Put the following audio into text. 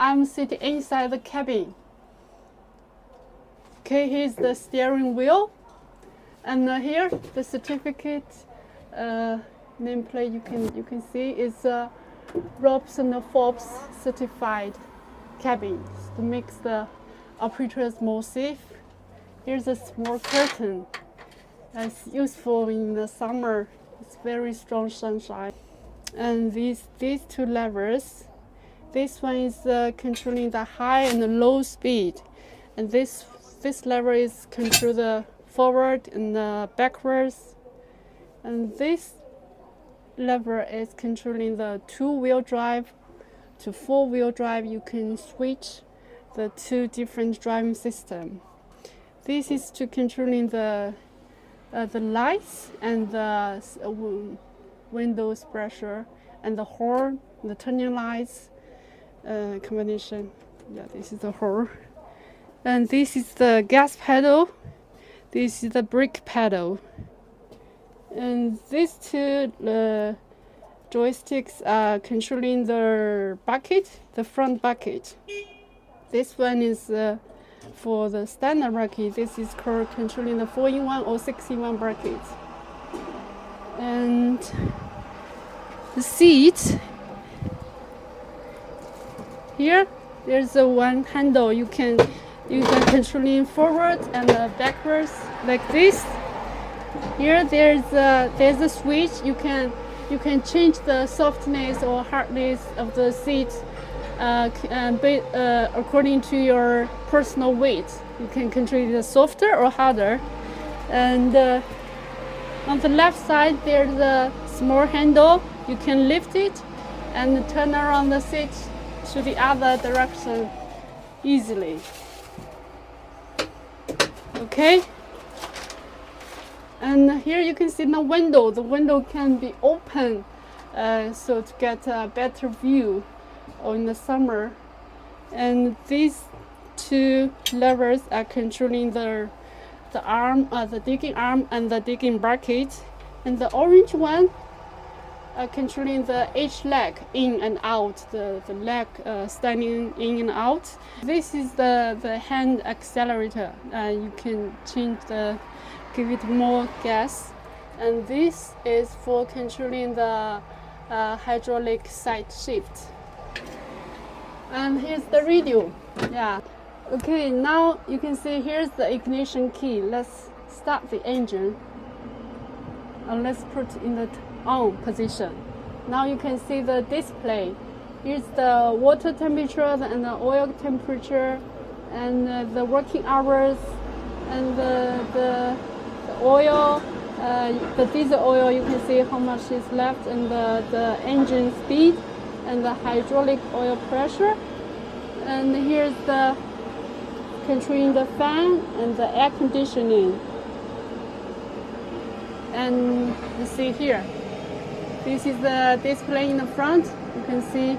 I'm sitting inside the cabin. Okay, here's the steering wheel, and here the certificate nameplate. You can see is Robson Forbes certified cabin to make the operators more safe. Here's a small curtain that's useful in the summer. It's very strong sunshine. And these two levers. This one is controlling the high and the low speed, and this lever is control the forward and backwards, and this lever is controlling the two-wheel drive to four-wheel drive. You can switch the two different driving system. This is to controlling the lights and the windows pressure and the horn, the turning lights combination. Yeah, this is the horn. And this is the gas pedal. This is the brake pedal. And these two joysticks are controlling the bucket, the front bucket. This one is for the standard bucket. This is called controlling the 4-in-1 or 6-in-1 bucket. And the seat, here there's a one handle. You can controlling forward and backwards like this. Here there's a switch. You can change the softness or hardness of the seat according to your personal weight. You can control it softer or harder. And on the left side there's a small handle. You can lift it and turn around the seat to the other direction easily. Okay. And here you can see the window. The window can be open, so to get a better view in the summer. And these two levers are controlling the arm, the digging arm, and the digging bucket. And the orange one are controlling the H leg in and out, the leg standing in and out. This is the hand accelerator. You can change give it more gas. And this is for controlling the hydraulic side shift. And here's the radio. Yeah. Okay, now you can see here's the ignition key. Let's start the engine. And let's put in the on position. Now you can see the display. Here's the water temperature and the oil temperature, and the working hours, and the oil, the diesel oil. You can see how much is left, and the engine speed, and the hydraulic oil pressure. And here's the controlling the fan and the air conditioning. And you see here, this is the display in the front. You can see